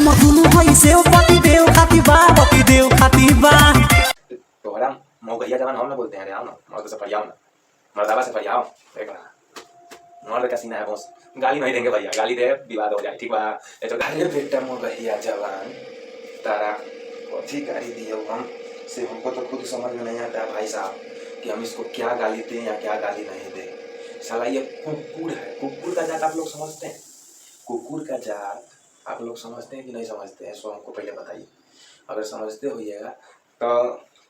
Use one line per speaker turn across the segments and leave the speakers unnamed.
हम दुनु भई से पति देव खाती बा पति देव खाती बा।
तोहरा मौगैया जवान हम ना बोलते हैं। अरे आओ ना, मर्द से फरियाओ ना, मर्दावा से फरियाओ। एक मर्द का सीना है बॉस, गाली नहीं देंगे भैया, गाली दे विवाद हो जाए, ठीक बा। ये तो गाली बेटा मौगैया जवान तारा कथी गाली दिए हम से, हमको तो खुद समझ में नहीं आता भाई साहब कि हम इसको क्या गाली दें या क्या गाली नहीं दें। साला ये कुकुर है, कुकुर का जात आप लोग समझते हैं? कुकुर का जात आप लोग समझते हैं कि नहीं समझते हैं? सो हमको पहले बताइए। अगर समझते होइएगा तो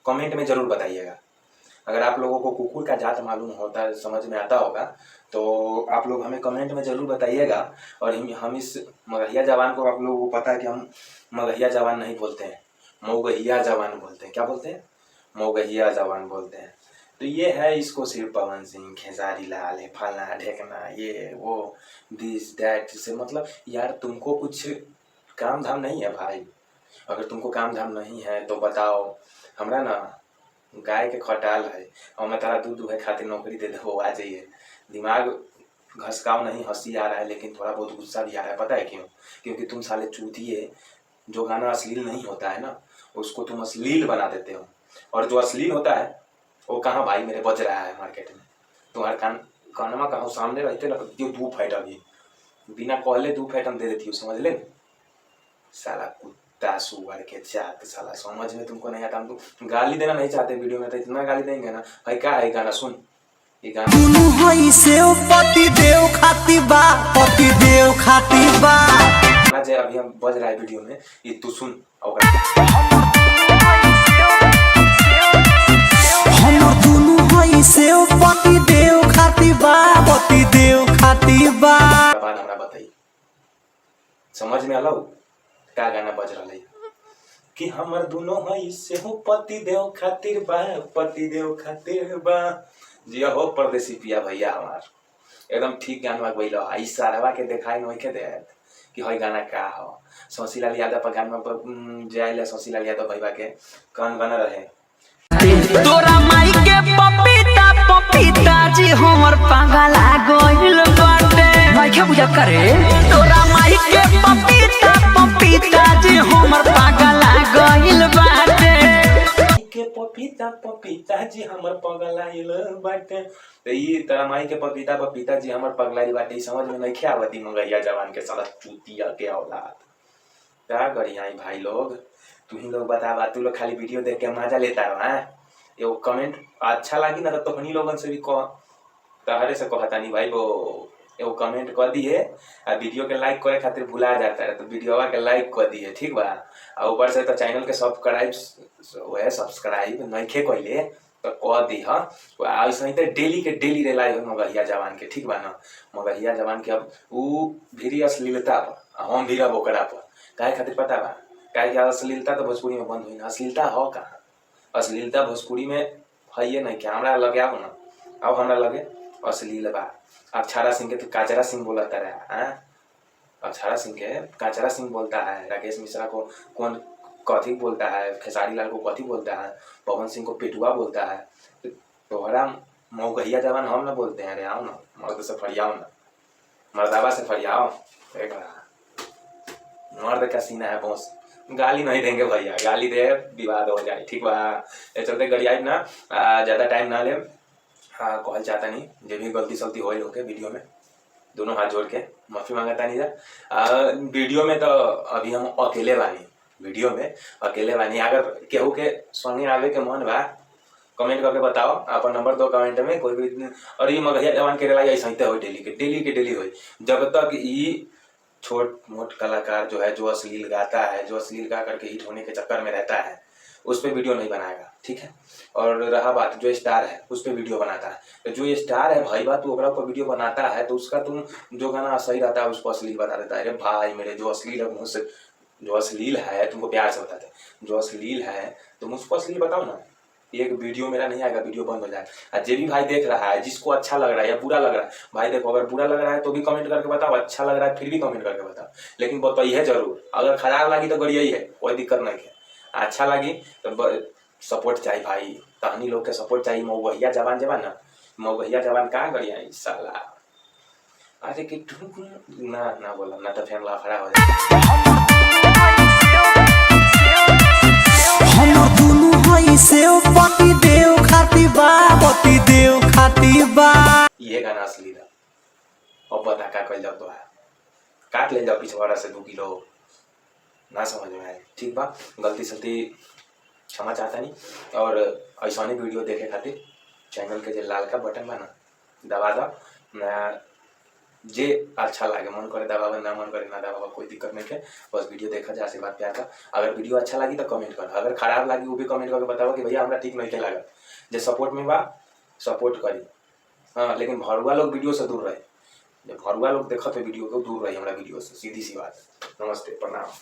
कमेंट में ज़रूर बताइएगा। अगर आप लोगों को कुकुर का जात मालूम होता, समझ में आता होगा तो आप लोग हमें कमेंट में ज़रूर बताइएगा। और हम इस मगहिया जवान को, आप लोगों को पता है कि हम मगहिया जवान नहीं बोलते हैं, मौगहिया जवान बोलते हैं। क्या बोलते हैं? मौगहिया जवान बोलते हैं। तो ये है, इसको सिर्फ पवन सिंह, खेसारी लाल है, फलना ढेकना, ये वो दिस दैट से मतलब यार तुमको कुछ काम धाम नहीं है भाई। अगर तुमको काम धाम नहीं है तो बताओ। हमरा ना गाय के खटाल है और मैं तारा दूध दुहे खातिर नौकरी दे दो, आ जाइए। दिमाग घसकाव नहीं, हंसी आ रहा है लेकिन थोड़ा बहुत गुस्सा भी आ रहा है। पता है क्यों? क्योंकि तुम साले चूतिए, जो गाना अश्लील नहीं होता है ना उसको तुम अश्लील बना देते हो। और जो अश्लील होता है वो कहाँ भाई मेरे बज रहा है मार्केट में। तुम्हारे कानमा कहाँ सामने रहते ना, दू फैट अभी बिना कहले 2 फैट हम दे देती हूँ, समझ ले। साला कुत्ता सुअर के जात, साला समझ में तुमको नहीं आता। हम तो गाली देना नहीं चाहते वीडियो में, तो इतना गाली देंगे ना भाई। क्या है गाना? सुन ये गाना।
दुनु भई से पति देव खाती बा पति देव खाती बा।
जो अभी हम बज रहा है वीडियो में, ये तू सुन।
हम दुनु भई से पति देव खाती बा पति देव खाती बा।
बाद हमरा बताइए, समझ में आलो का गाना बज रहा है कि हमर दोनों है से हो पति देव खातिर बा पति देव खातिर बा। जी हो परदेसी पिया भैया हमार एकदम ठीक गाना गइलो। आई सारावा के देखाई नहीं के दे कि हई गाना का हो। शशिलाल यादव पर गाना पर जाइले, शशिलाल यादव भैया के कौन बना रहे।
तोरा माई के पपीता पपीता जी हमर पागला गइल बाटे। भाई क्या बुझा करे? तोरा माई के पपीता पपीता जी हमर पागला गइल बाटे।
के पपीता पपीता जी हमर पगलाइल बाटे। तो ये तोरा माई के पपीता पपीता जी हमर पगलाइल बाटे, समझ में नहीं आवती मगैया जवान के साला चूतिया के औलाद। क्या करी आई भाई लोग? तू ही लोग बतावा, तू लोग खाली वीडियो देख के मजा लेता रहो। एगो कमेंट अच्छा लगी ना तो तोहनी लोगन से भी कह, तहरे से कहता नहीं भाई वो एगो कमेंट कर दिए। आ वीडियो के लाइक करे खातिर भुला जाता है तो वीडियोवा के लाइक कर दिए, ठीक बा। और ऊपर से तो चैनल के सब्सक्राइब नहीं कइले तो कह दी। हाँ ऐसे ही तो डेली के डेली रेलाई हो मगहिया जवान के, ठीक बा ना। मगहिया जवान के अब ऊ भी अश्लीलता पर, हम भी अब ओकरा पर काहे खातिर पता बा? काहे कि अश्लीलता तो भोजपुरी में बंद हुई ना। अश्लीलता हो कहाँ? अश्लीलता भोजपुरी में है ये नहीं क्या? हमरा लगे आओ ना, अब हमरा लगे अश्लील बा। अक्षरा सिंह के तो काचरा सिंह बोलता रहा। अक्षरा सिंह के काचरा सिंह बोलता है, राकेश मिश्रा को कौन कथी बोलता है, खेसारी लाल को कथी बोलता है, पवन सिंह को पेटुआ बोलता है। तोहरा मौगहिया जवान हम ना बोलते हैं। अरे आओ ना, मर्द से फरियाओ ना, मर्दावा से फरियाओ। एक मर्द का सीना है बॉस, गाली नहीं देंगे भैया, गाली दे विवाद हो जाए, ठीक बा। ये चलते गरियाई ना ज़्यादा टाइम ना ले। हाँ कहल चाहता नहीं, जो भी गलती सलती हो के वीडियो में दोनों हाथ जोड़ के माफ़ी मांगता नहीं जा। वीडियो में तो अभी हम अकेले बानी, वीडियो में अकेले बानी। अगर केहू के संगे आवे के मन बा कमेंट करके बताओ, अपन नंबर दो कमेंट में कोई भी। और ये मगहिया जवान के रेलाई ऐसा हो डेली के डेली हो, जब तक ये छोट मोट कलाकार जो है, जो अश्लील गाता है, जो अश्लील गा करके हिट होने के चक्कर में रहता है, उस पर वीडियो नहीं बनाएगा, ठीक है। और रहा बात जो स्टार है उस पर वीडियो बनाता है, तो जो स्टार है भाई बात, तो ओकरा पर वीडियो बनाता है तो उसका तुम जो गाना सही रहता है उसको अश्लील बता देता है। अरे भाई मेरे, जो अश्लील है मुझसे, जो अश्लील है तुमको प्यार से बताते हैं, जो अश्लील है तुम उसको अश्लील बताओ ना। एक वीडियो मेरा नहीं आएगा, वीडियो बंद हो जाए। और जो भी भाई देख रहा है, जिसको अच्छा लग रहा है या बुरा लग रहा है, भाई देखो अगर बुरा लग रहा है तो भी कमेंट करके बताओ, अच्छा लग रहा है फिर भी कमेंट करके बताओ, लेकिन बताइए जरूर। अगर खराब लगी तो गरिया ही है, कोई दिक्कत नहीं है। अच्छा लगी तो सपोर्ट चाहिए भाई, तहनी लोग के सपोर्ट चाहिए। मौगहिया जवान ना, मौगहिया जवान कहाँ गरिया साला। अरे कि ना बोला ना तो फिर लाफड़ा हो जाए।
हमर दुनु हई से पति देव खाती बा, पति देव खाती बा।
ये गाना असली था। अब बता का कल जाओ तो है काट ले जाओ पिछवाड़ा से 2 किलो ना समझ में आए ठीक बा गलती सलती क्षमा चाहता नहीं और ऐसा वीडियो देखे खातिर चैनल के जो लाल का बटन बा ना दबा दो ना जे अच्छा लगे मन करे दबावे ना मन करे ना दबावे कोई दिक्कत नहीं है बस वीडियो देखा जा आशीर्वाद प्यार का अगर वीडियो अच्छा लगी तो कमेंट कर अगर खराब लगी वो भी कमेंट करके बताओ कि भैया हमरा ठीक नहीं लगा जो सपोर्ट में बा सपोर्ट करी हाँ लेकिन भरुआ लोग वीडियो से दूर रहे जब भरुआ लोग देखते वीडियो को दूर रही हमारा वीडियो से सीधी सी बात नमस्ते प्रणाम।